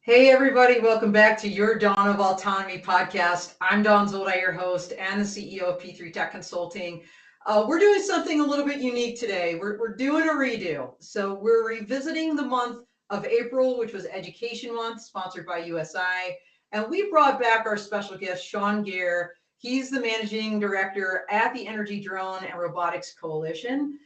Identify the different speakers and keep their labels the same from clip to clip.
Speaker 1: Hey, everybody, welcome back to your Dawn of Autonomy podcast. I'm Dawn Zoldi, your host and the CEO of P3 Tech Consulting. We're doing something a little bit unique today. We're doing a redo. So we're revisiting the month of April, which was Education Month, sponsored by USI. And we brought back our special guest, Sean Guerre. He's the managing director at the Energy Drone and Robotics Coalition.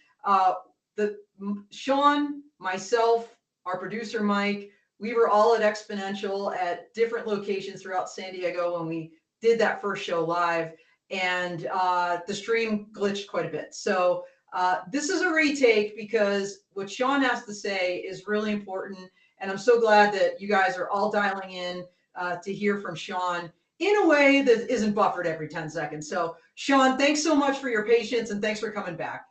Speaker 1: Sean, myself, our producer, Mike, we were all at Exponential at different locations throughout San Diego when we did that first show live, and the stream glitched quite a bit. So this is a retake because what Sean has to say is really important, and I'm so glad that you guys are all dialing in to hear from Sean in a way that isn't buffered every 10 seconds. So Sean, thanks so much for your patience, and thanks for coming back.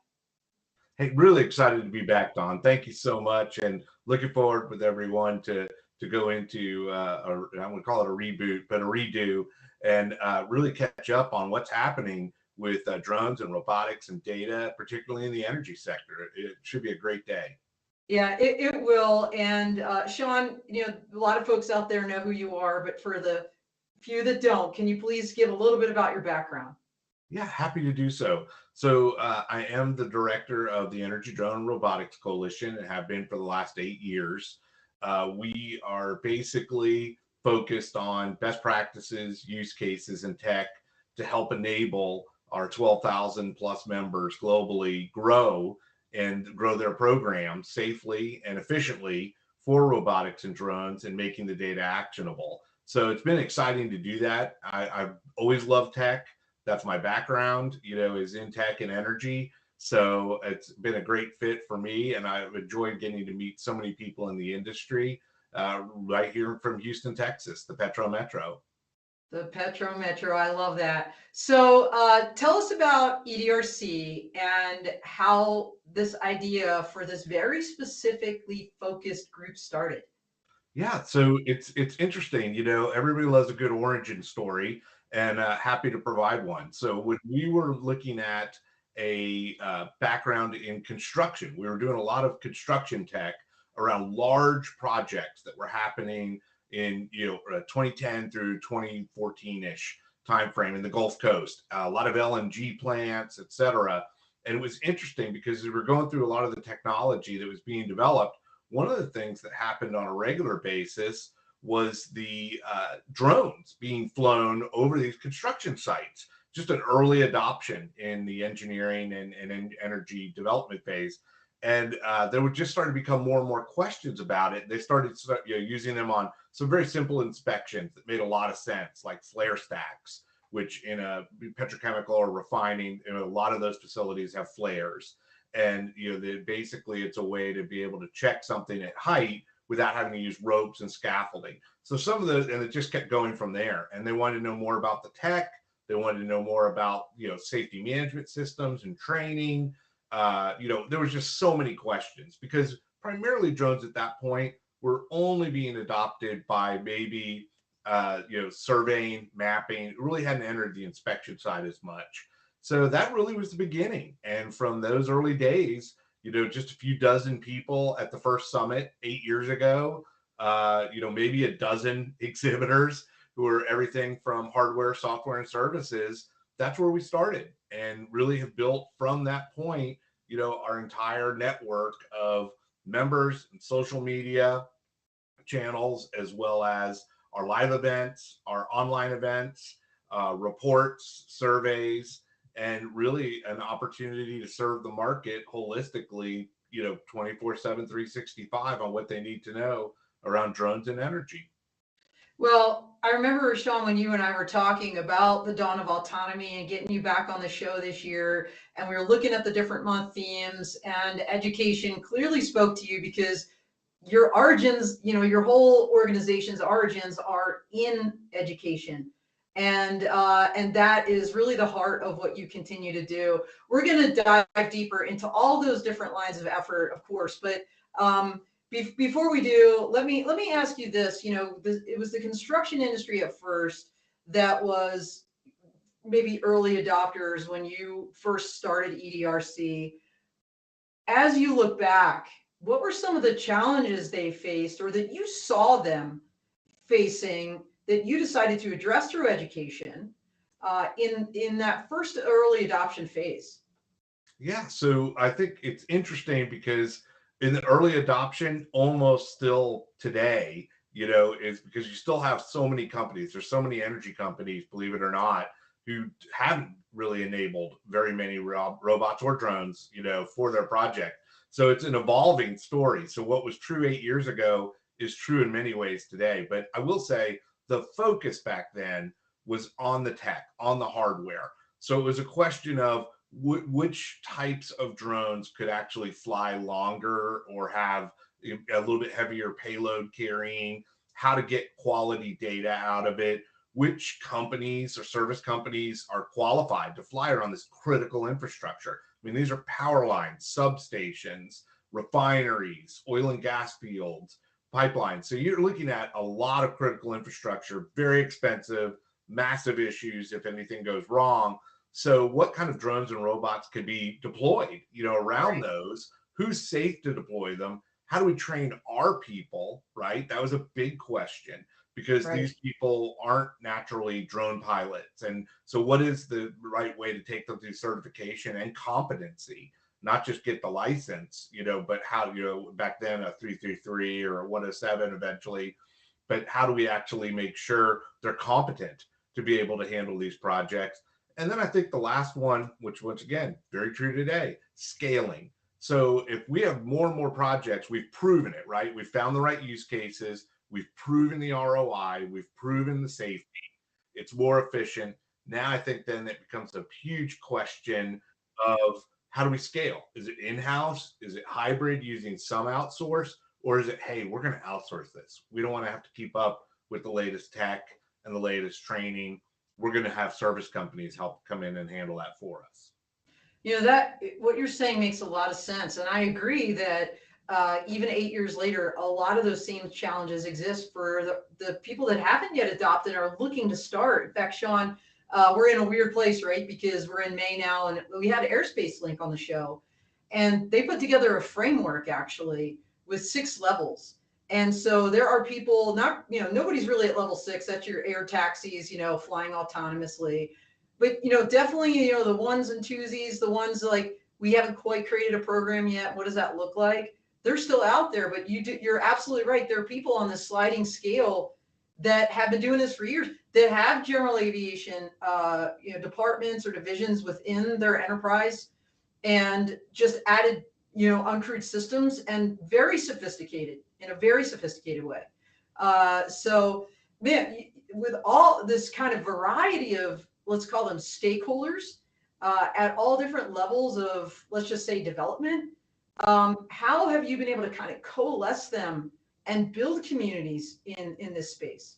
Speaker 2: Hey, really excited to be back, Don. Thank you so much, and looking forward with everyone to go into I wouldn't call it a reboot, but a redo, and really catch up on what's happening with drones and robotics and data, particularly in the energy sector. It should be a great day.
Speaker 1: Yeah, it will. And Sean, a lot of folks out there know who you are, but for the few that don't, can you please give a little bit about your background?
Speaker 2: Yeah, happy to do so. So I am the director of the Energy Drone and Robotics Coalition and have been for the last 8 years. We are basically focused on best practices, use cases, and tech to help enable our 12,000 plus members globally grow their programs safely and efficiently for robotics and drones and making the data actionable. So it's been exciting to do that. I've always loved tech. That's my background, is in tech and energy. So it's been a great fit for me, and I've enjoyed getting to meet so many people in the industry right here from Houston, Texas, the Petro Metro.
Speaker 1: The Petro Metro, I love that. So tell us about EDRC and how this idea for this very specifically focused group started.
Speaker 2: Yeah, so it's interesting. Everybody loves a good origin story, and happy to provide one. So when we were looking at a background in construction, we were doing a lot of construction tech around large projects that were happening in 2010 through 2014-ish timeframe in the Gulf Coast, a lot of LNG plants, et cetera. And it was interesting because we were going through a lot of the technology that was being developed. One of the things that happened on a regular basis was the drones being flown over these construction sites, just an early adoption in the engineering and energy development phase. And there would just start to become more and more questions about it. They started using them on some very simple inspections that made a lot of sense, like flare stacks, which in a petrochemical or refining, a lot of those facilities have flares. And basically it's a way to be able to check something at height without having to use ropes and scaffolding. So some of those, and it just kept going from there. And they wanted to know more about the tech. They wanted to know more about safety management systems and training. There was just so many questions because primarily drones at that point were only being adopted by maybe surveying, mapping. It really hadn't entered the inspection side as much. So that really was the beginning. And from those early days, just a few dozen people at the first summit 8 years ago, maybe a dozen exhibitors who are everything from hardware, software, and services. That's where we started and really have built from that point, our entire network of members and social media channels, as well as our live events, our online events, reports, surveys, and really an opportunity to serve the market holistically, 24/7, 365 on what they need to know around drones and energy.
Speaker 1: Well, I remember, Sean, when you and I were talking about the dawn of autonomy and getting you back on the show this year, and we were looking at the different month themes, and education clearly spoke to you because your origins, your whole organization's origins are in education. And that is really the heart of what you continue to do. We're going to dive deeper into all those different lines of effort, of course, but before we do, let me ask you this. It was the construction industry at first that was maybe early adopters when you first started EDRC. As you look back, what were some of the challenges they faced or that you saw them facing that you decided to address through education in that first early adoption phase?
Speaker 2: Yeah, so I think it's interesting because in the early adoption, almost still today, is because you still have so many companies. There's so many energy companies, believe it or not, who haven't really enabled very many robots or drones, for their project. So it's an evolving story. So what was true 8 years ago is true in many ways today. But I will say the focus back then was on the tech, on the hardware. So it was a question of which types of drones could actually fly longer or have a little bit heavier payload carrying, how to get quality data out of it, which companies or service companies are qualified to fly around this critical infrastructure. I mean, these are power lines, substations, refineries, oil and gas fields, pipelines. So you're looking at a lot of critical infrastructure, very expensive, massive issues if anything goes wrong. So what kind of drones and robots could be deployed, around those? Who's safe to deploy them? How do we train our people, right? That was a big question because these people aren't naturally drone pilots. And so what is the right way to take them through certification and competency, not just get the license, but how, back then a 333 or a 107 eventually, but how do we actually make sure they're competent to be able to handle these projects? And then I think the last one, which once again, very true today, scaling. So if we have more and more projects, we've proven it, right? We've found the right use cases. We've proven the ROI. We've proven the safety. It's more efficient. Now I think then it becomes a huge question of how do we scale? Is it in-house? Is it hybrid using some outsource? Or is it, hey, we're going to outsource this. We don't want to have to keep up with the latest tech and the latest training. We're going to have service companies help come in and handle that for us.
Speaker 1: That what you're saying makes a lot of sense. And I agree that even 8 years later, a lot of those same challenges exist for the people that haven't yet adopted and are looking to start. In fact, Sean, we're in a weird place, right? Because we're in May now, and we had Airspace Link on the show. And they put together a framework, actually, with 6 levels. And so there are people, nobody's really at level 6. That's your air taxis, flying autonomously. But, definitely, the ones and twosies, the ones like we haven't quite created a program yet. What does that look like? They're still out there, but you're absolutely right. There are people on this sliding scale that have been doing this for years, that have general aviation, departments or divisions within their enterprise, and just added, uncrewed systems, and very sophisticated, in a very sophisticated way. So, man, with all this kind of variety of, let's call them stakeholders, at all different levels of, let's just say, development, how have you been able to kind of coalesce them and build communities in this space?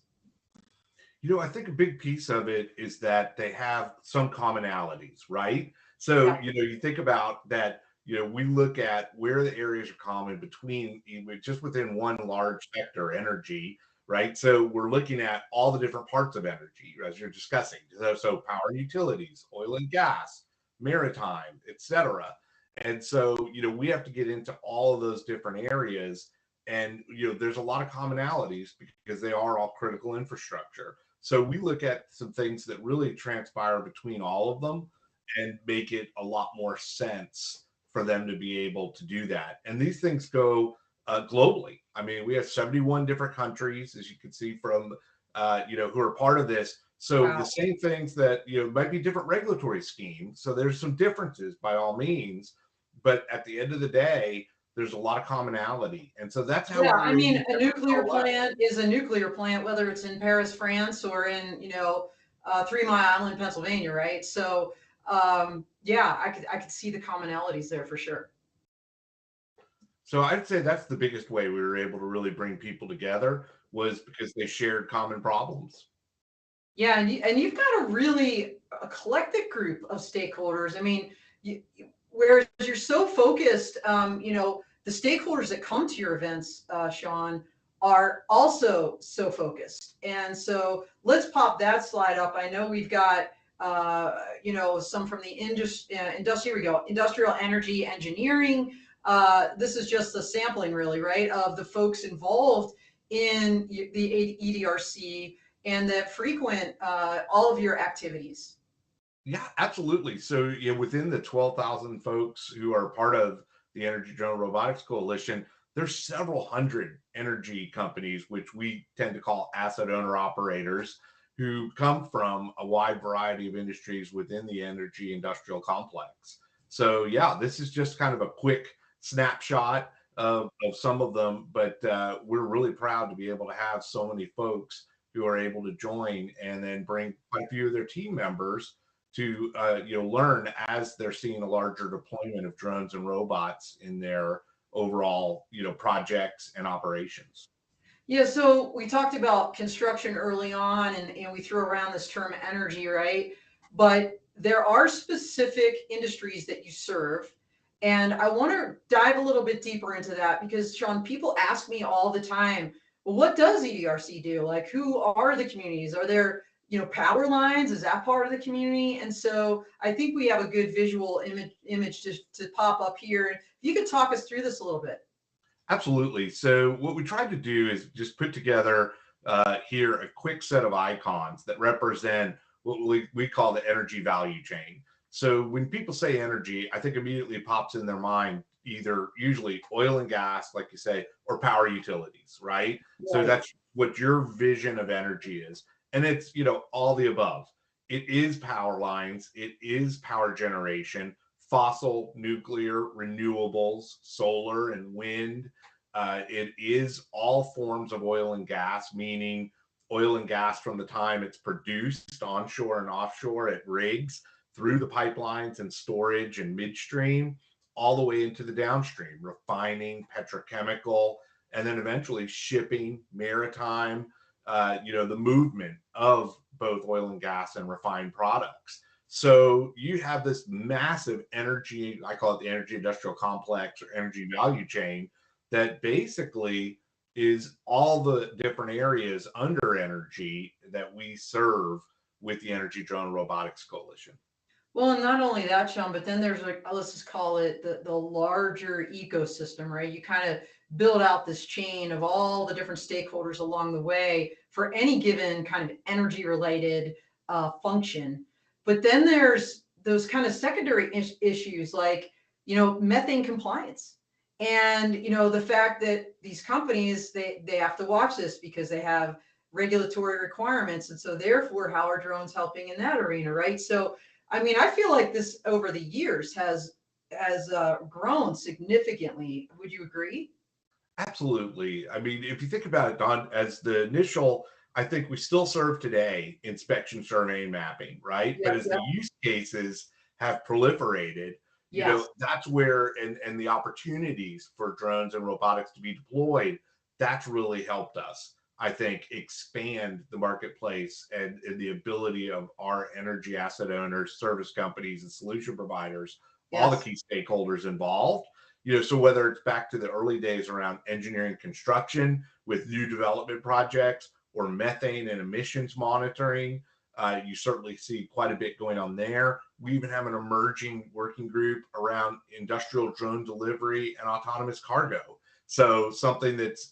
Speaker 2: I think a big piece of it is that they have some commonalities, right? So, you think about that, we look at where the areas are common between, just within one large sector, energy, right? So we're looking at all the different parts of energy as you're discussing. So power and utilities, oil and gas, maritime, etc. And so, we have to get into all of those different areas. And, there's a lot of commonalities because they are all critical infrastructure. So we look at some things that really transpire between all of them and make it a lot more sense for them to be able to do that. And these things go globally. I mean, we have 71 different countries, as you can see from, who are part of this. So the same things that, might be different regulatory schemes. So there's some differences by all means, but at the end of the day, there's a lot of commonality. And so that's how.
Speaker 1: Yeah, I mean, a nuclear plant is a nuclear plant, whether it's in Paris, France, or in, 3 Mile Island, Pennsylvania, right? So, yeah, I could see the commonalities there for sure.
Speaker 2: So I'd say that's the biggest way we were able to really bring people together, was because they shared common problems.
Speaker 1: Yeah, and you've got a really eclectic group of stakeholders. I mean, whereas you're so focused, the stakeholders that come to your events, Sean, are also so focused. And so let's pop that slide up. I know we've got, some from the industrial energy engineering. This is just the sampling, really, right, of the folks involved in the EDRC and that frequent all of your activities?
Speaker 2: Yeah, absolutely. So, within the 12,000 folks who are part of the Energy Drone Robotics Coalition, there's several hundred energy companies, which we tend to call asset owner operators, who come from a wide variety of industries within the energy industrial complex. So, yeah, this is just kind of a quick snapshot of some of them, but we're really proud to be able to have so many folks who are able to join and then bring quite a few of their team members to learn as they're seeing a larger deployment of drones and robots in their overall projects and operations.
Speaker 1: Yeah, so we talked about construction early on, and we threw around this term energy, right? But there are specific industries that you serve. And I want to dive a little bit deeper into that because, Sean, people ask me all the time, well, what does EDRC do? Like, who are the communities? Are there, power lines? Is that part of the community? And so I think we have a good visual image to pop up here. If you could talk us through this a little bit.
Speaker 2: Absolutely. So what we tried to do is just put together here a quick set of icons that represent what we call the energy value chain. So when people say energy, I think immediately pops in their mind either usually oil and gas, like you say, or power utilities, right? So
Speaker 1: Right.
Speaker 2: that's what your vision of energy is. And it's, all the above. It is power lines, it is power generation, fossil, nuclear, renewables, solar, and wind. It is all forms of oil and gas, meaning oil and gas from the time it's produced onshore and offshore at rigs through the pipelines and storage and midstream, all the way into the downstream, refining, petrochemical, and then eventually shipping, maritime, the movement of both oil and gas and refined products. So you have this massive energy, I call it the energy industrial complex or energy value chain, that basically is all the different areas under energy that we serve with the Energy Drone Robotics Coalition.
Speaker 1: Well, and not only that, Sean, but then there's like, let's just call it the larger ecosystem, right? You kind of build out this chain of all the different stakeholders along the way for any given kind of energy related function. But then there's those kind of secondary issues like, methane compliance. And, the fact that these companies, they have to watch this because they have regulatory requirements. And so therefore, how are drones helping in that arena, right? So, I mean, I feel like this over the years has grown significantly. Would you agree?
Speaker 2: Absolutely. I mean, if you think about it, Don, as the initial, I think we still serve today inspection, survey, and mapping, right? But
Speaker 1: Yep,
Speaker 2: as
Speaker 1: yep.
Speaker 2: the use cases have proliferated,
Speaker 1: Yes.
Speaker 2: that's where and the opportunities for drones and robotics to be deployed, that's really helped us, I think, expand the marketplace and the ability of our energy asset owners, service companies, and solution providers, all the
Speaker 1: Yes.
Speaker 2: key stakeholders involved. So whether it's back to the early days around engineering construction with new development projects or methane and emissions monitoring, you certainly see quite a bit going on there. We even have an emerging working group around industrial drone delivery and autonomous cargo. So something that's,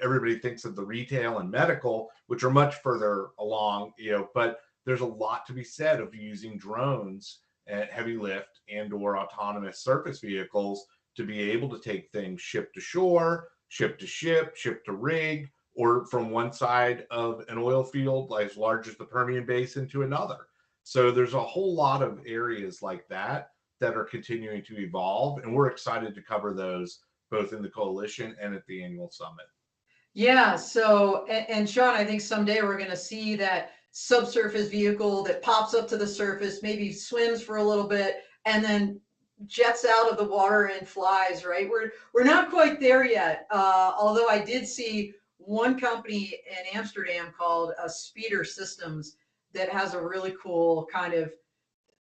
Speaker 2: everybody thinks of the retail and medical, which are much further along, but there's a lot to be said of using drones at heavy lift and or autonomous surface vehicles to be able to take things ship to shore, ship to ship, ship to rig, or from one side of an oil field like as large as the Permian Basin to another. So there's a whole lot of areas like that that are continuing to evolve, and we're excited to cover those both in the coalition and at the annual summit.
Speaker 1: Yeah. So, and Sean, I think someday we're going to see that subsurface vehicle that pops up to the surface, maybe swims for a little bit, and then jets out of the water and flies. Right? We're not quite there yet. Although I did see one company in Amsterdam called Speeder Systems that has a really cool kind of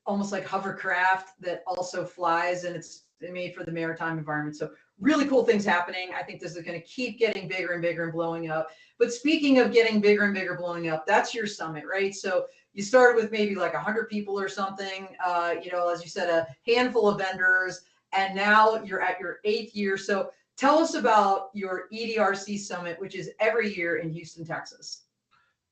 Speaker 1: almost like hovercraft that also flies, and it's made for the maritime environment. So really cool things happening. I think this is going to keep getting bigger and bigger and blowing up. But speaking of getting bigger and bigger, blowing up, that's your summit, right? So you started with maybe like 100 people or something, as you said, a handful of vendors, and now you're at your 8th year. So Tell us about your EDRC Summit, which is every year in Houston, Texas.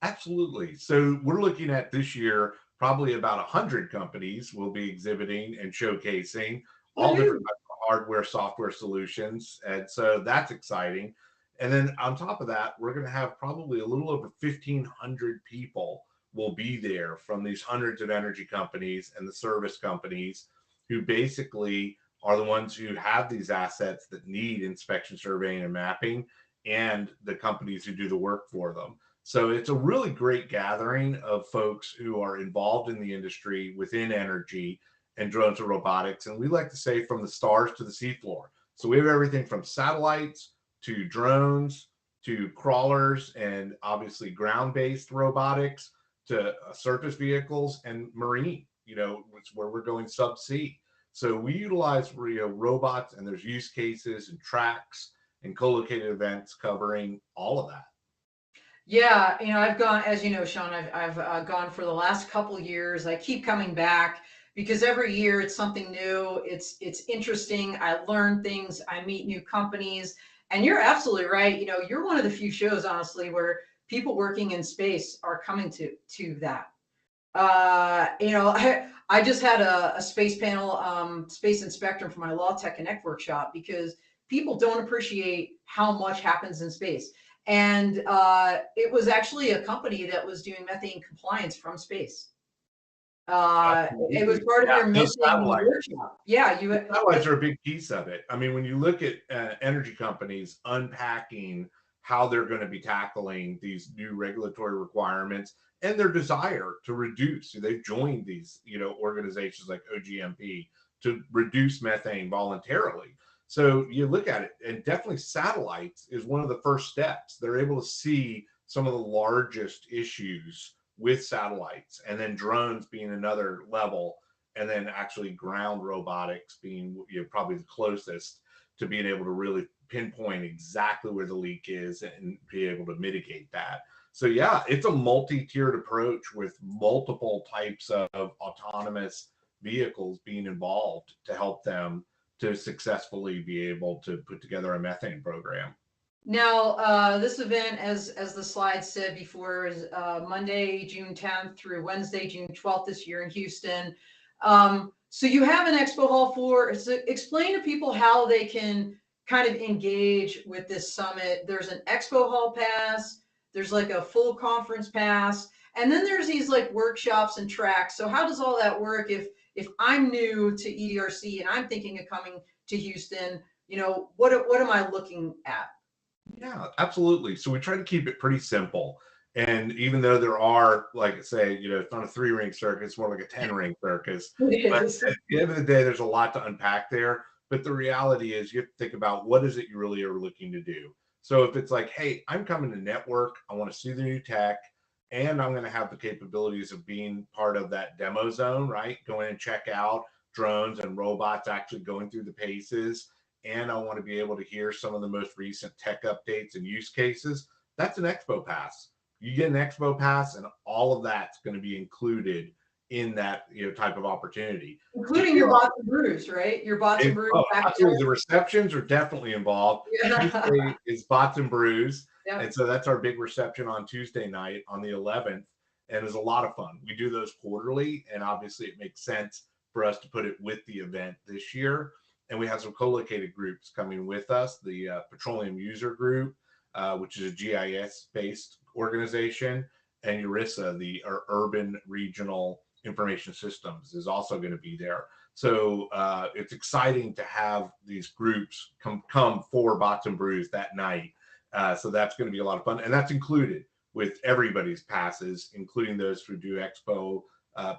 Speaker 2: Absolutely. So we're looking at this year, probably about 100 companies will be exhibiting and showcasing all different
Speaker 1: Woohoo!
Speaker 2: types of hardware, software solutions. And so that's exciting. And then on top of that, we're going to have probably a little over 1,500 people will be there from these hundreds of energy companies and the service companies who basically are the ones who have these assets that need inspection, surveying, and mapping, and the companies who do the work for them. So it's a really great gathering of folks who are involved in the industry within energy and drones and robotics. And we like to say from the stars to the seafloor. So we have everything from satellites to drones to crawlers and obviously ground-based robotics to surface vehicles and marine, it's where we're going subsea. So we utilize robots, and there's use cases and tracks and co-located events covering all of that.
Speaker 1: Yeah, I've gone, as you know, Sean, I've gone for the last couple years. I keep coming back because every year it's something new. It's interesting. I learn things. I meet new companies, and you're absolutely right. You're one of the few shows, honestly, where people working in space are coming to that. I just had a space panel, space inspector for my Law Tech Connect workshop because people don't appreciate how much happens in space. And it was actually a company that was doing methane compliance from space. It was part of
Speaker 2: Yeah,
Speaker 1: their
Speaker 2: those
Speaker 1: methane workshop. Yeah,
Speaker 2: satellites are a big piece of it. I mean, when you look at energy companies unpacking how they're going to be tackling these new regulatory requirements and their desire to reduce, they've joined these, organizations like OGMP to reduce methane voluntarily. So you look at it, and definitely satellites is one of the first steps. They're able to see some of the largest issues with satellites, and then drones being another level, and then actually ground robotics being probably the closest to being able to really pinpoint exactly where the leak is and be able to mitigate that. So yeah, it's a multi-tiered approach with multiple types of autonomous vehicles being involved to help them to successfully be able to put together a methane program.
Speaker 1: Now, this event, as the slide said before, is Monday, June 10th through Wednesday, June 12th this year in Houston. So you have an expo hall for. So explain to people how they can kind of engage with this summit. There's an expo hall pass. There's like a full conference pass, and then there's these like workshops and tracks. So how does all that work if I'm new to EDRC and I'm thinking of coming to Houston? What am I looking at?
Speaker 2: Yeah, absolutely. So we try to keep it pretty simple. And even though there are, like I say, it's not a 3-ring circus, it's more like a 10-ring circus.
Speaker 1: It
Speaker 2: But
Speaker 1: is.
Speaker 2: at the end of the day, there's a lot to unpack there. But the reality is you have to think about what is it you really are looking to do. So if it's like, hey, I'm coming to network, I want to see the new tech, and I'm going to have the capabilities of being part of that demo zone, right? Go in and check out drones and robots actually going through the paces, and I want to be able to hear some of the most recent tech updates and use cases. That's an expo pass. You get an expo pass, and all of that's going to be included in that type of opportunity.
Speaker 1: Including your bots and brews, right? Your bots and brews
Speaker 2: Absolutely,
Speaker 1: backyard.
Speaker 2: the receptions are definitely involved.
Speaker 1: Yeah.
Speaker 2: Tuesday is Bots and Brews,
Speaker 1: Yeah.
Speaker 2: and so that's our big reception on Tuesday night on the 11th, and it's a lot of fun. We do those quarterly, and obviously it makes sense for us to put it with the event this year. And we have some co-located groups coming with us, the Petroleum User Group, which is a GIS-based organization, and ERISA, the Urban Regional Information Systems, is also going to be there. So it's exciting to have these groups come for Bots and Brews that night. So that's going to be a lot of fun, and that's included with everybody's passes, including those who do Expo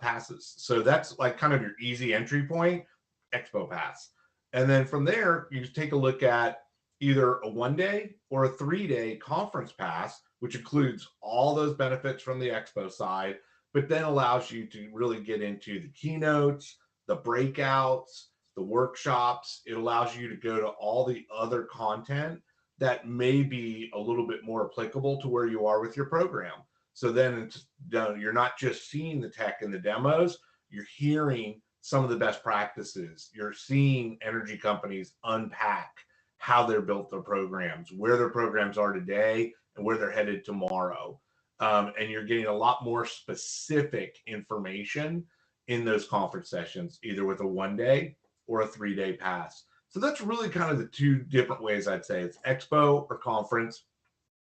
Speaker 2: passes. So that's like kind of your easy entry point, Expo Pass. And then from there, you take a look at either a 1-day or a 3-day conference pass, which includes all those benefits from the Expo side, but then allows you to really get into the keynotes, the breakouts, the workshops. It allows you to go to all the other content that may be a little bit more applicable to where you are with your program. So then you're not just seeing the tech and the demos, you're hearing some of the best practices. You're seeing energy companies unpack how they're built their programs, where their programs are today, and where they're headed tomorrow. And you're getting a lot more specific information in those conference sessions, either with a 1 day or a 3 day pass. So that's really kind of the two different ways I'd say. It's expo or conference.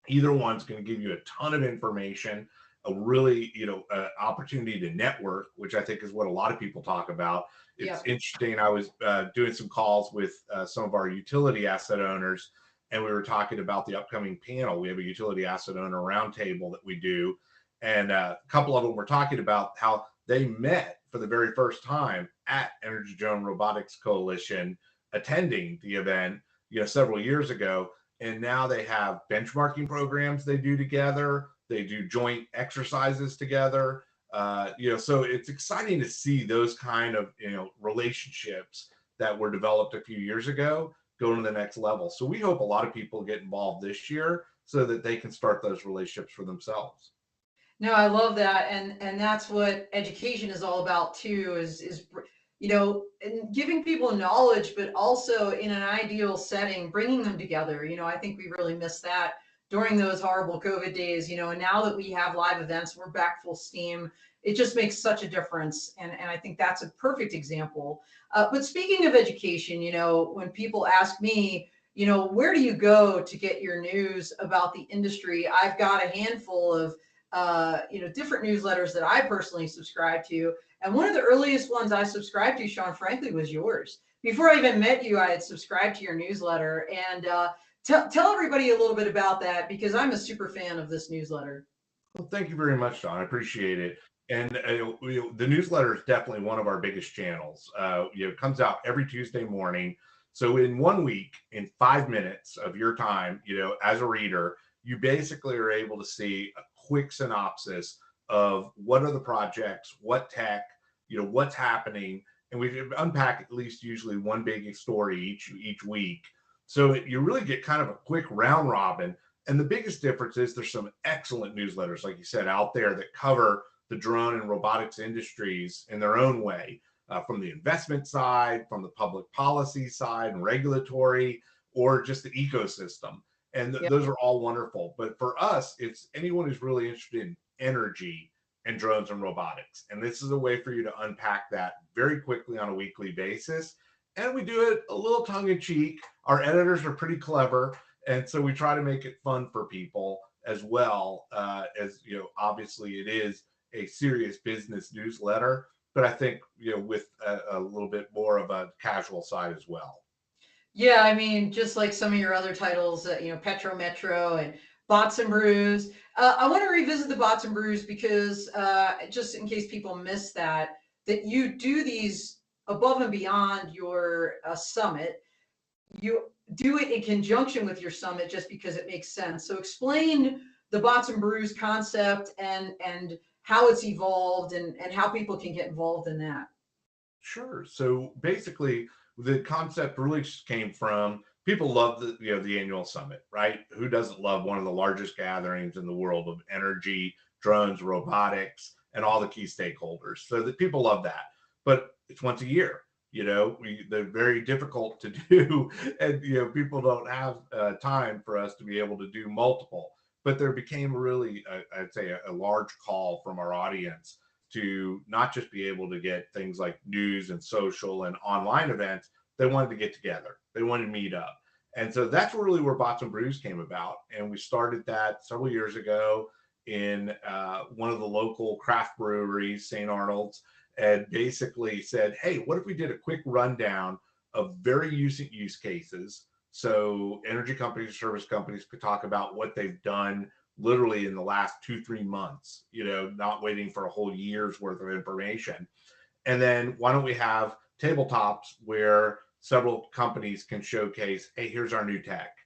Speaker 2: Either one's going to give you a ton of information, a really, opportunity to network, which I think is what a lot of people talk about. It's interesting. I was doing some calls with some of our utility asset owners, and we were talking about the upcoming panel. We have a utility asset owner roundtable that we do, and a couple of them were talking about how they met for the very first time at Energy Drone Robotics Coalition, attending the event, several years ago. And now they have benchmarking programs they do together. They do joint exercises together. So it's exciting to see those kind of, relationships that were developed a few years ago go to the next level. So we hope a lot of people get involved this year so that they can start those relationships for themselves.
Speaker 1: No, I love that, and that's what education is all about too. Is and giving people knowledge, but also in an ideal setting, bringing them together. I think we really missed that during those horrible COVID days. And now that we have live events, we're back full steam. It just makes such a difference, and I think that's a perfect example. But speaking of education, when people ask me, where do you go to get your news about the industry? I've got a handful of different newsletters that I personally subscribe to. And one of the earliest ones I subscribed to, Sean, frankly, was yours. Before I even met you, I had subscribed to your newsletter. And tell everybody a little bit about that, because I'm a super fan of this newsletter.
Speaker 2: Well, thank you very much, Don. I appreciate it. And the newsletter is definitely one of our biggest channels. It comes out every Tuesday morning. So in 1 week, in 5 minutes of your time, as a reader, you basically are able to see a quick synopsis of what are the projects, what tech, what's happening. And we unpack at least usually one big story each week. So you really get kind of a quick round robin. And the biggest difference is there's some excellent newsletters, like you said, out there that cover the drone and robotics industries in their own way, from the investment side, from the public policy side and regulatory, or just the ecosystem. And those are all wonderful. But for us, it's anyone who's really interested in energy and drones and robotics. And this is a way for you to unpack that very quickly on a weekly basis. And we do it a little tongue in cheek. Our editors are pretty clever. And so we try to make it fun for people as well, as, obviously it is a serious business newsletter, but I think, with a little bit more of a casual side as well.
Speaker 1: Yeah, I mean, just like some of your other titles, Petro Metro and Bots and Brews. I want to revisit the Bots and Brews because just in case people miss that you do these above and beyond your summit. You do it in conjunction with your summit just because it makes sense. So explain the Bots and Brews concept and how it's evolved and how people can get involved in that.
Speaker 2: Sure. So basically, the concept really just came from people love the annual summit, right? Who doesn't love one of the largest gatherings in the world of energy, drones, robotics, and all the key stakeholders? So that people love that, but it's once a year. They're very difficult to do, and people don't have time for us to be able to do multiple. But there became really, I'd say, a large call from our audience to not just be able to get things like news and social and online events. They wanted to get together. They wanted to meet up. And so that's really where Bots and Brews came about. And we started that several years ago in one of the local craft breweries, St. Arnold's, and basically said, hey, what if we did a quick rundown of very recent use cases? So energy companies, service companies could talk about what they've done literally in the last 2-3 months, not waiting for a whole year's worth of information. And then why don't we have tabletops where several companies can showcase, hey, here's our new tech.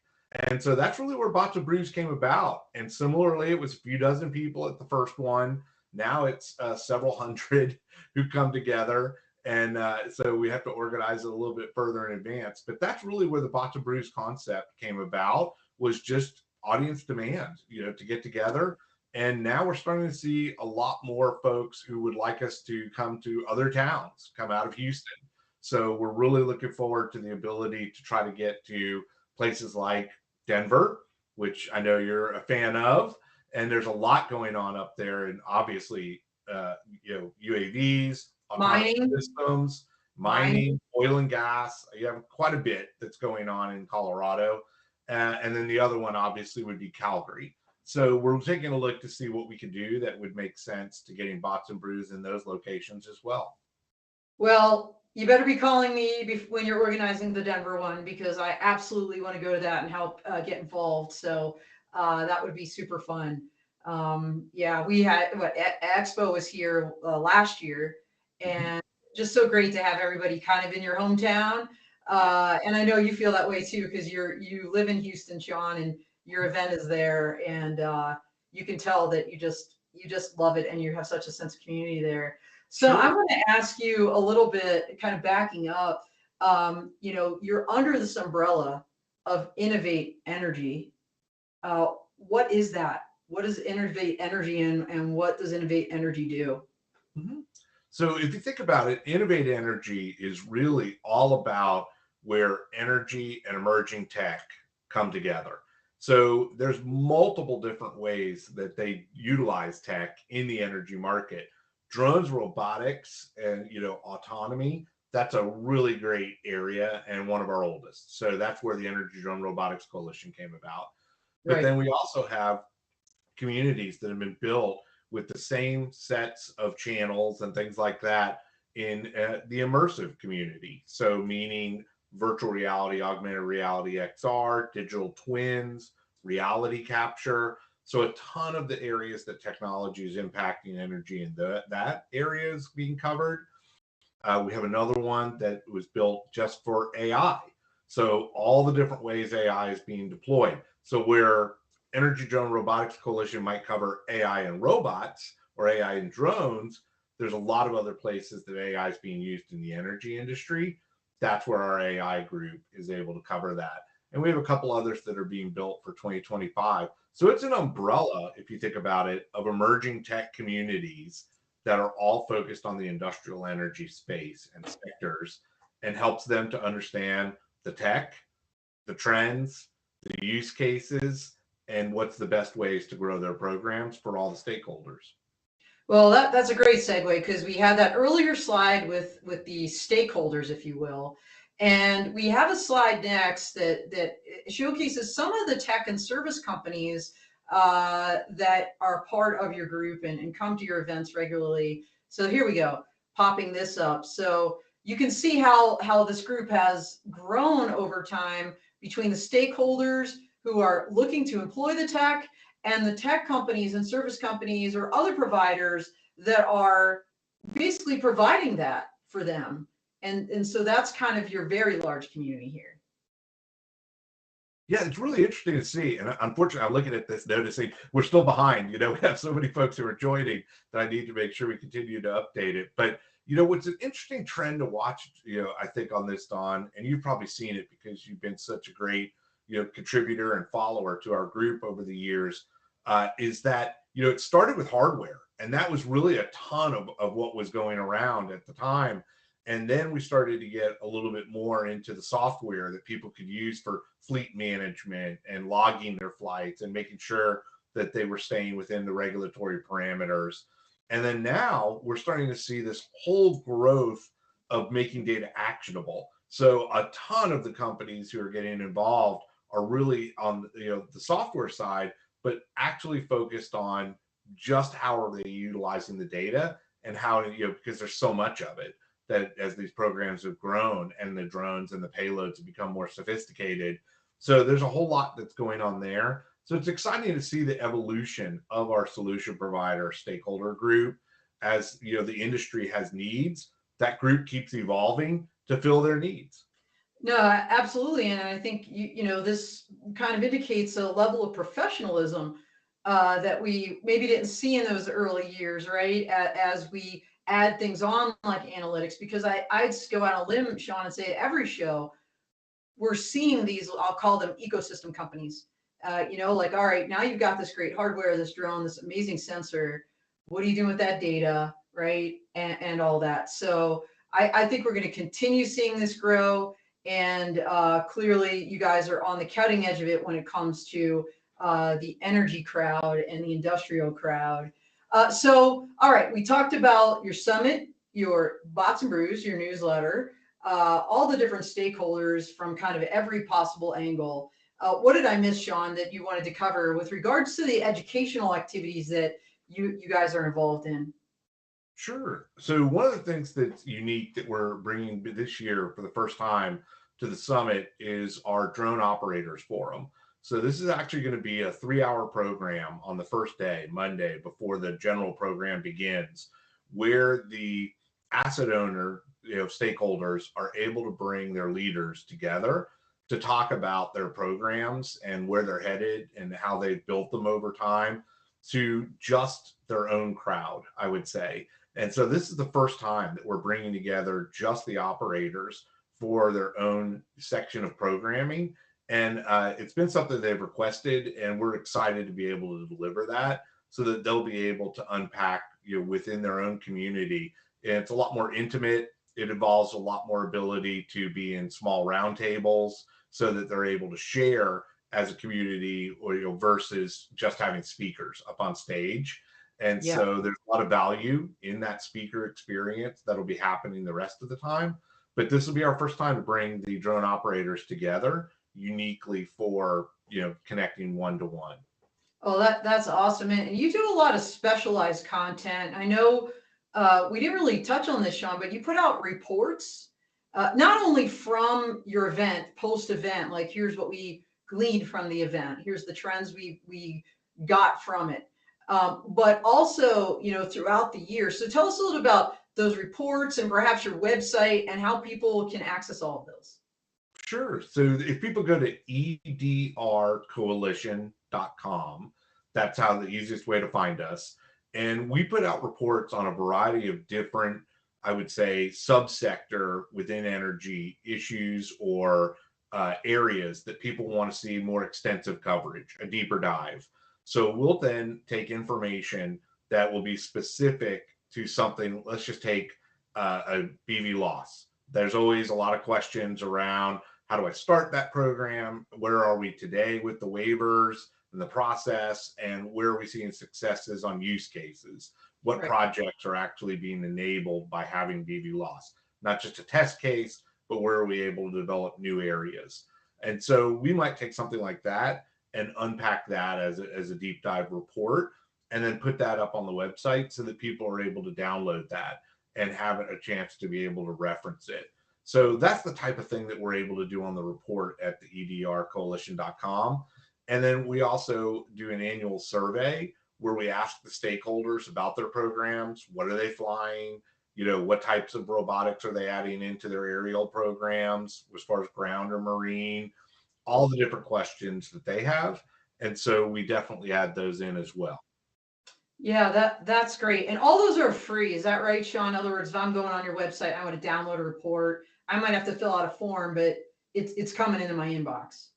Speaker 2: And so that's really where Bots and Brews came about. And similarly, it was a few dozen people at the first one. Now it's several hundred who come together. And so we have to organize it a little bit further in advance. But that's really where the Bots and Brews concept came about, was just audience demand, to get together. And now we're starting to see a lot more folks who would like us to come to other towns, come out of Houston. So we're really looking forward to the ability to try to get to places like Denver, which I know you're a fan of, and there's a lot going on up there, and obviously, UAVs, autonomous
Speaker 1: Mining,
Speaker 2: systems,
Speaker 1: mining.
Speaker 2: mining, oil and gas. You have quite a bit that's going on in Colorado, and then the other one obviously would be Calgary. So we're taking a look to see what we can do that would make sense to getting bots and brews in those locations as well.
Speaker 1: Well, you better be calling me when you're organizing the Denver one, because I absolutely want to go to that and help get involved. So that would be super fun. Yeah, we had Expo was here last year, and just so great to have everybody kind of in your hometown. And I know you feel that way too, because you live in Houston, Sean, and your event is there, and you can tell that you just love it, and you have such a sense of community there. So
Speaker 2: Sure.
Speaker 1: I'm going to ask you a little bit, kind of backing up. You're under this umbrella of InnovateEnergy. What is that? What is InnovateEnergy, and what does InnovateEnergy do?
Speaker 2: Mhm. So if you think about it, InnovateEnergy is really all about where energy and emerging tech come together. So there's multiple different ways that they utilize tech in the energy market. Drones, robotics, and autonomy. That's a really great area and one of our oldest. So that's where the Energy Drone Robotics Coalition came about. But
Speaker 1: Right.
Speaker 2: then we also have communities that have been built with the same sets of channels and things like that in the immersive community. So, meaning virtual reality, augmented reality, XR, digital twins, reality capture. So, a ton of the areas that technology is impacting energy and that area is being covered. We have another one that was built just for AI. So all the different ways AI is being deployed. So where Energy Drone Robotics Coalition might cover AI and robots or AI and drones, there's a lot of other places that AI is being used in the energy industry. That's where our AI group is able to cover that. And we have a couple others that are being built for 2025. So it's an umbrella, if you think about it, of emerging tech communities that are all focused on the industrial energy space and sectors, and helps them to understand the tech, the trends, the use cases, and what's the best ways to grow their programs for all the stakeholders.
Speaker 1: Well, that's a great segue, because we had that earlier slide with the stakeholders, if you will, and we have a slide next that showcases some of the tech and service companies that are part of your group and come to your events regularly. So here we go, popping this up. So you can see how this group has grown over time between the stakeholders who are looking to employ the tech, and the tech companies and service companies or other providers that are basically providing that for them. And so that's kind of your very large community here.
Speaker 2: Yeah, it's really interesting to see. And unfortunately, I'm looking at this, noticing we're still behind. We have so many folks who are joining that I need to make sure we continue to update it. But what's an interesting trend to watch, I think on this, Don, and you've probably seen it because you've been such a great, contributor and follower to our group over the years, is that, it started with hardware. And that was really a ton of what was going around at the time. And then we started to get a little bit more into the software that people could use for fleet management and logging their flights and making sure that they were staying within the regulatory parameters. And then now we're starting to see this whole growth of making data actionable. So a ton of the companies who are getting involved are really on the software side, but actually focused on just how are they utilizing the data and how because there's so much of it, that as these programs have grown and the drones and the payloads have become more sophisticated. So there's a whole lot that's going on there. So it's exciting to see the evolution of our solution provider stakeholder group. As the industry has needs, that group keeps evolving to fill their needs.
Speaker 1: No, absolutely. And I think, this kind of indicates a level of professionalism that we maybe didn't see in those early years, right? As we add things on like analytics, because I'd just go out on a limb, Sean, and say every show we're seeing these, I'll call them ecosystem companies. Like, all right, now you've got this great hardware, this drone, this amazing sensor. What are you doing with that data, right? And all that. So I think we're going to continue seeing this grow. And clearly you guys are on the cutting edge of it when it comes to the energy crowd and the industrial crowd. So, all right, we talked about your summit, your Bots and Brews, your newsletter, all the different stakeholders from kind of every possible angle. What did I miss, Sean, that you wanted to cover with regards to the educational activities that you guys are involved in?
Speaker 2: Sure. So one of the things that's unique that we're bringing this year for the first time to the summit is our drone operators forum. So this is actually going to be a 3-hour program on the first day, Monday, before the general program begins, where the asset owner, stakeholders are able to bring their leaders together to talk about their programs and where they're headed and how they've built them over time to just their own crowd, I would say. And so this is the first time that we're bringing together just the operators for their own section of programming. And it's been something they've requested, and we're excited to be able to deliver that so that they'll be able to unpack, within their own community. And it's a lot more intimate. It involves a lot more ability to be in small roundtables so that they're able to share as a community, or versus just having speakers up on stage. And
Speaker 1: Yeah.
Speaker 2: so there's a lot of value in that speaker experience that'll be happening the rest of the time. But this will be our first time to bring the drone operators together uniquely for, connecting one-to-one.
Speaker 1: Oh, that's awesome. And you do a lot of specialized content. I know we didn't really touch on this, Sean, but you put out reports, not only from your event, post-event, like here's what we gleaned from the event, here's the trends we got from it, but also, throughout the year. So tell us a little about those reports and perhaps your website and how people can access all of those.
Speaker 2: Sure. So if people go to edrcoalition.com, that's how the easiest way to find us. And we put out reports on a variety of different, I would say, subsector within energy issues or areas that people want to see more extensive coverage, a deeper dive. So we'll then take information that will be specific to something. Let's just take a BV loss. There's always a lot of questions around, how do I start that program? Where are we today with the waivers and the process? And where are we seeing successes on use cases? What
Speaker 1: Right.
Speaker 2: projects are actually being enabled by having BV loss? Not just a test case, but where are we able to develop new areas? And so we might take something like that and unpack that as a deep dive report, and then put that up on the website so that people are able to download that and have a chance to be able to reference it. So that's the type of thing that we're able to do on the report at the edrcoalition.com. And then we also do an annual survey where we ask the stakeholders about their programs. What are they flying? What types of robotics are they adding into their aerial programs as far as ground or marine? All the different questions that they have. And so we definitely add those in as well.
Speaker 1: Yeah, that's great. And all those are free. Is that right, Sean? In other words, if I'm going on your website, I want to download a report. I might have to fill out a form, but it's coming into my inbox.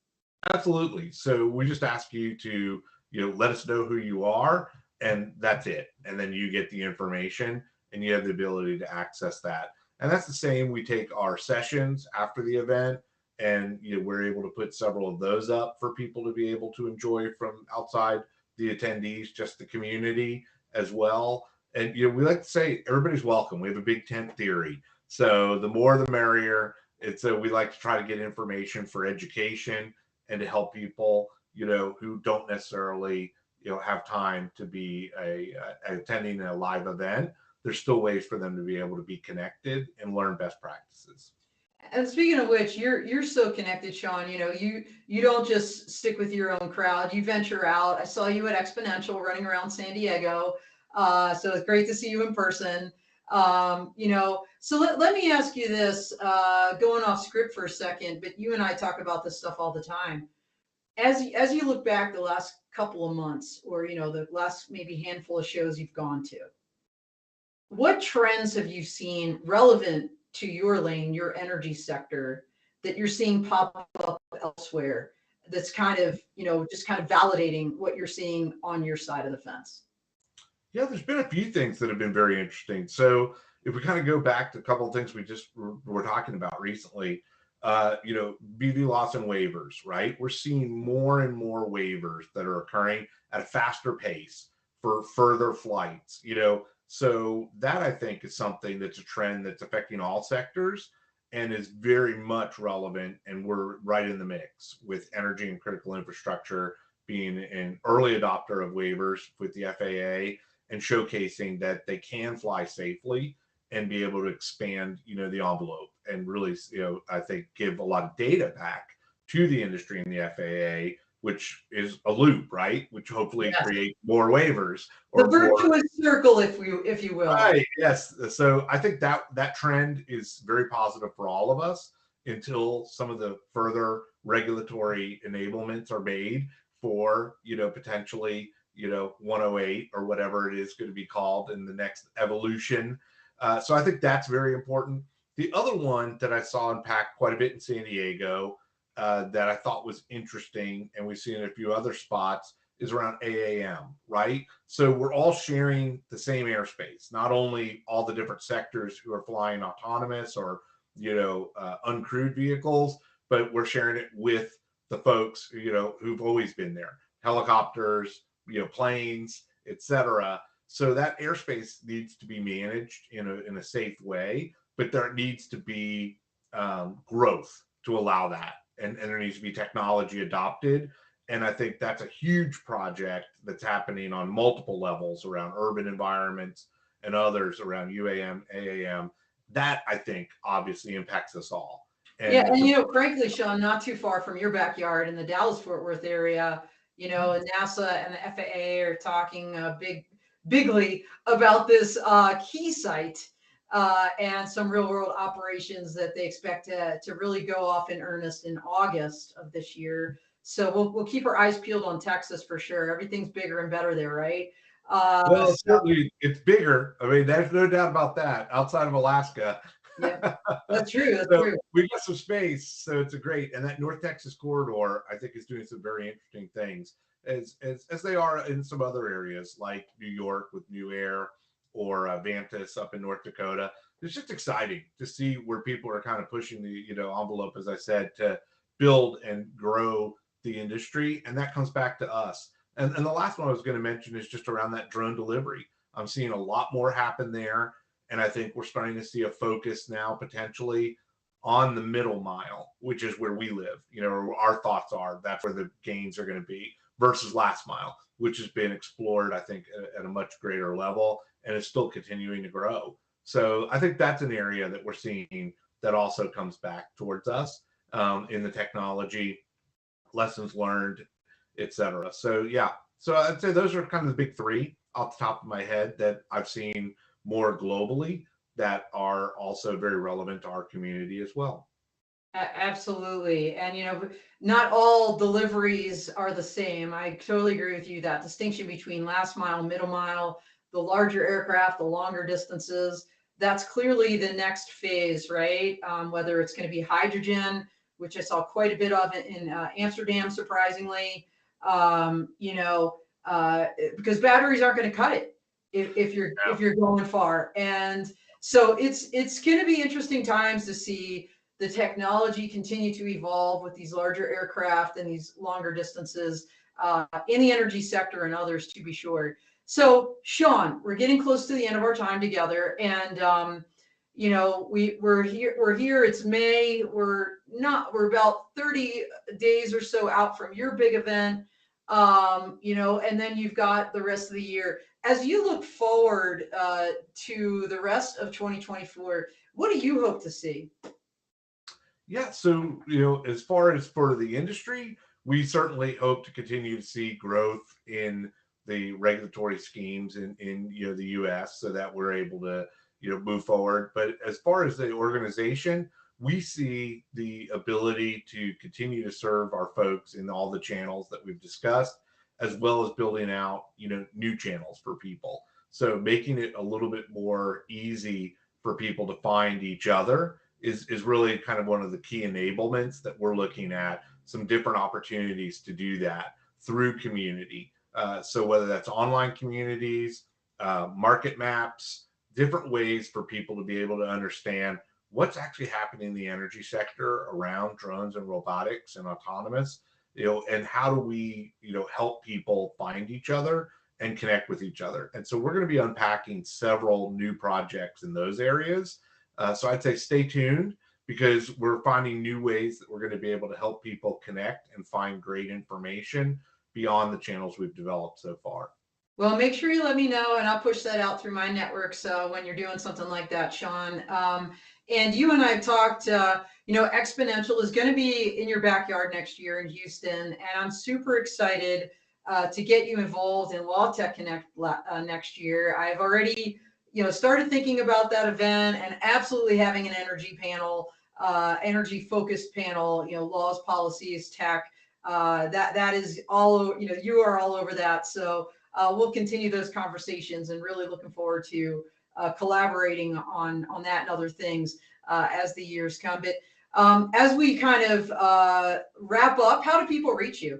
Speaker 2: Absolutely. So we just ask you to, let us know who you are, and that's it. And then you get the information and you have the ability to access that. And that's the same. We take our sessions after the event, and we're able to put several of those up for people to be able to enjoy from outside the attendees, just the community as well. And we like to say everybody's welcome. We have a big tent theory. So the more the merrier. It's we like to try to get information for education and to help people, who don't necessarily, have time to be attending a live event. There's still ways for them to be able to be connected and learn best practices.
Speaker 1: And speaking of which, you're so connected, Sean. You don't just stick with your own crowd. You venture out. I saw you at Exponential running around San Diego. So it's great to see you in person. So let me ask you this, going off script for a second, but you and I talk about this stuff all the time. As you look back the last couple of months, or the last maybe handful of shows you've gone to, what trends have you seen relevant to your lane, your energy sector, that you're seeing pop up elsewhere, that's kind of, just kind of validating what you're seeing on your side of the fence?
Speaker 2: Yeah, there's been a few things that have been very interesting. So if we kind of go back to a couple of things we just were talking about recently, BV loss and waivers, right? We're seeing more and more waivers that are occurring at a faster pace for further flights, So that I think is something that's a trend that's affecting all sectors and is very much relevant. And we're right in the mix with energy and critical infrastructure being an early adopter of waivers with the FAA and showcasing that they can fly safely and be able to expand, the envelope and really, I think give a lot of data back to the industry and the FAA, which is a loop, right? Which hopefully
Speaker 1: Yes.
Speaker 2: create more waivers
Speaker 1: The
Speaker 2: or
Speaker 1: virtuous circle, if you will.
Speaker 2: Right. Yes. So I think that trend is very positive for all of us until some of the further regulatory enablements are made for, potentially, 108 or whatever it is going to be called in the next evolution. So I think that's very important. The other one that I saw unpacked quite a bit in San Diego that I thought was interesting, and we've seen in a few other spots, is around AAM, right? So we're all sharing the same airspace, not only all the different sectors who are flying autonomous or, uncrewed vehicles, but we're sharing it with the folks, who've always been there, helicopters, planes, etc. So that airspace needs to be managed in a safe way, but there needs to be growth to allow that. And there needs to be technology adopted. And I think that's a huge project that's happening on multiple levels around urban environments and others around UAM, AAM. That I think obviously impacts us all.
Speaker 1: Yeah, and frankly, Sean, not too far from your backyard in the Dallas-Fort Worth area, NASA and the FAA are talking bigly about this key site and some real-world operations that they expect to really go off in earnest in August of this year. So we'll keep our eyes peeled on Texas for sure. Everything's bigger and better there, right?
Speaker 2: Well, certainly it's bigger. I mean, there's no doubt about that. Outside of Alaska,
Speaker 1: yeah, that's true. That's
Speaker 2: so
Speaker 1: true.
Speaker 2: we got some space, so it's a great. And that North Texas corridor, I think, is doing some very interesting things, as they are in some other areas like New York with New Air or Vantas up in North Dakota. It's just exciting to see where people are kind of pushing the envelope, as I said, to build and grow the industry, and that comes back to us. And the last one I was going to mention is just around that drone delivery. I'm seeing a lot more happen there. And I think we're starting to see a focus now potentially on the middle mile, which is where we live, our thoughts are. That's where the gains are going to be versus last mile, which has been explored, I think, at a much greater level and is still continuing to grow. So I think that's an area that we're seeing that also comes back towards us in the technology, lessons learned, etc. So yeah, so I'd say those are kind of the big three off the top of my head that I've seen more globally that are also very relevant to our community as well.
Speaker 1: Absolutely. And, not all deliveries are the same. I totally agree with you. That distinction between last mile, middle mile, the larger aircraft, the longer distances, that's clearly the next phase, right? Whether it's going to be hydrogen, which I saw quite a bit of in Amsterdam, surprisingly, because batteries aren't going to cut it if you're going far. And so it's going to be interesting times to see the technology continue to evolve with these larger aircraft and these longer distances in the energy sector and others, to be sure. So, Sean, we're getting close to the end of our time together, and we're here. It's May. We're about 30 days or so out from your big event. And then you've got the rest of the year. As you look forward to the rest of 2024, what do you hope to see?
Speaker 2: Yeah, so as far as for the industry, we certainly hope to continue to see growth in the regulatory schemes in the U.S. so that we're able to move forward. But as far as the organization, we see the ability to continue to serve our folks in all the channels that we've discussed, as well as building out new channels for people. So making it a little bit more easy for people to find each other is really kind of one of the key enablements that we're looking at, some different opportunities to do that through community. So whether that's online communities, market maps, different ways for people to be able to understand what's actually happening in the energy sector around drones and robotics and autonomous, and how do we, help people find each other and connect with each other. And so we're going to be unpacking several new projects in those areas. So I'd say stay tuned, because we're finding new ways that we're going to be able to help people connect and find great information beyond the channels we've developed so far.
Speaker 1: Well, make sure you let me know, and I'll push that out through my network. So when you're doing something like that, Sean. And you and I have talked, Exponential is going to be in your backyard next year in Houston. And I'm super excited to get you involved in Law Tech Connect next year. I've already, started thinking about that event, and absolutely having an energy panel, energy focused panel, laws, policies, tech. That is all, you are all over that. So we'll continue those conversations, and really looking forward to collaborating on that and other things as the years come. But as we kind of wrap up, how do people reach you?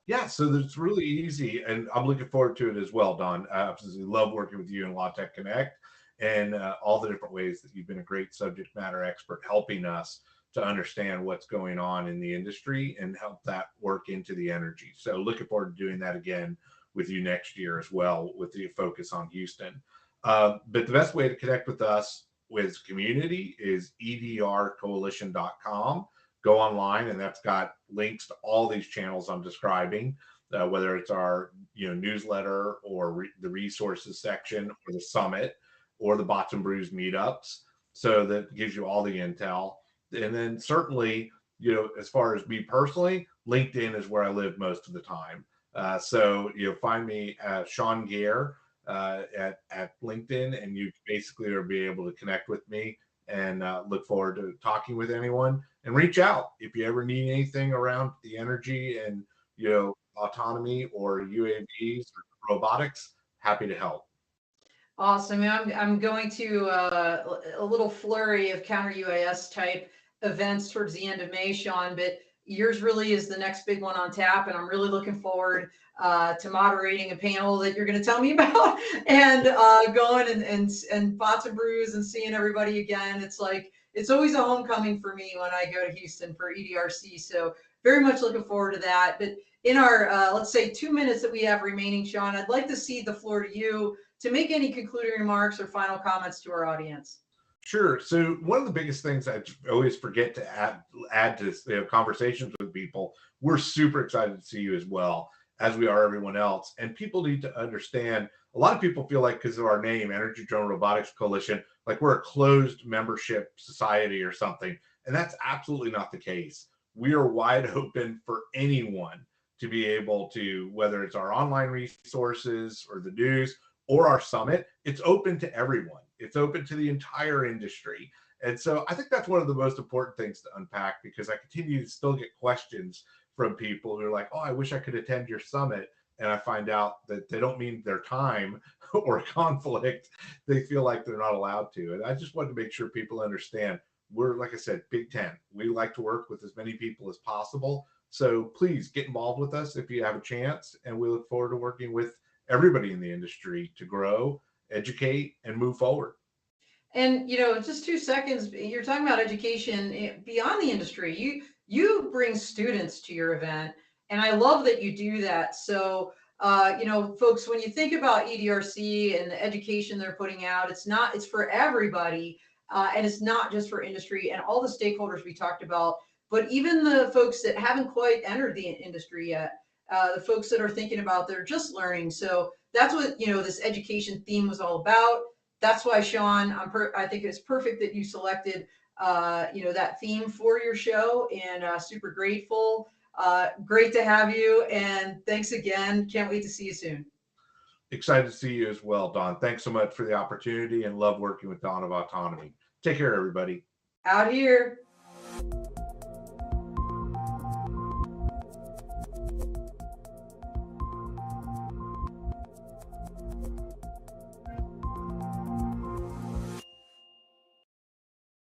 Speaker 2: Yeah, so it's really easy, and I'm looking forward to it as well, Don. I absolutely love working with you in Law Tech Connect, and all the different ways that you've been a great subject matter expert, helping us to understand what's going on in the industry and help that work into the energy. So looking forward to doing that again with you next year as well, with the focus on Houston. But the best way to connect with us with community is edrcoalition.com. Go online, and that's got links to all these channels I'm describing, whether it's our newsletter, or the resources section, or the summit, or the Bots and Brews meetups. So that gives you all the intel. And then certainly, as far as me personally, LinkedIn is where I live most of the time. So find me Sean Guerre at LinkedIn, and you basically are be able to connect with me, and look forward to talking with anyone. And reach out if you ever need anything around the energy and autonomy or UAVs or robotics. Happy to help.
Speaker 1: Awesome. I'm going to a little flurry of counter UAS type events towards the end of May, Sean, but yours really is the next big one on tap. And I'm really looking forward to moderating a panel that you're going to tell me about, and going and Bots and Brews and seeing everybody again. It's like, it's always a homecoming for me when I go to Houston for EDRC. So very much looking forward to that. But in our, let's say 2 minutes that we have remaining, Sean, I'd like to cede the floor to you to make any concluding remarks or final comments to our audience.
Speaker 2: Sure. So one of the biggest things I always forget to add to conversations with people, we're super excited to see you as well, as we are everyone else. And people need to understand, a lot of people feel like, because of our name, Energy Drone Robotics Coalition, like we're a closed membership society or something. And that's absolutely not the case. We are wide open for anyone to be able to, whether it's our online resources or the news or our summit, it's open to everyone. It's open to the entire industry. And so I think that's one of the most important things to unpack, because I continue to still get questions from people who are like, oh, I wish I could attend your summit. And I find out that they don't mean their time or conflict. They feel like they're not allowed to. And I just wanted to make sure people understand, we're, like I said, Big Ten. We like to work with as many people as possible. So please get involved with us if you have a chance. And we look forward to working with everybody in the industry to grow, educate, and move forward.
Speaker 1: And just 2 seconds, you're talking about education beyond the industry. You bring students to your event, and I love that you do that. So folks, when you think about EDRC and the education they're putting out, it's for everybody, and it's not just for industry and all the stakeholders we talked about, but even the folks that haven't quite entered the industry yet, the folks that are thinking about, they're just learning. So that's what this education theme was all about. That's why, Sean, I think it's perfect that you selected that theme for your show, and super grateful. Great to have you, and thanks again. Can't wait to see you soon.
Speaker 2: Excited to see you as well, Don. Thanks so much for the opportunity, and love working with Dawn of Autonomy. Take care, everybody.
Speaker 1: Out here.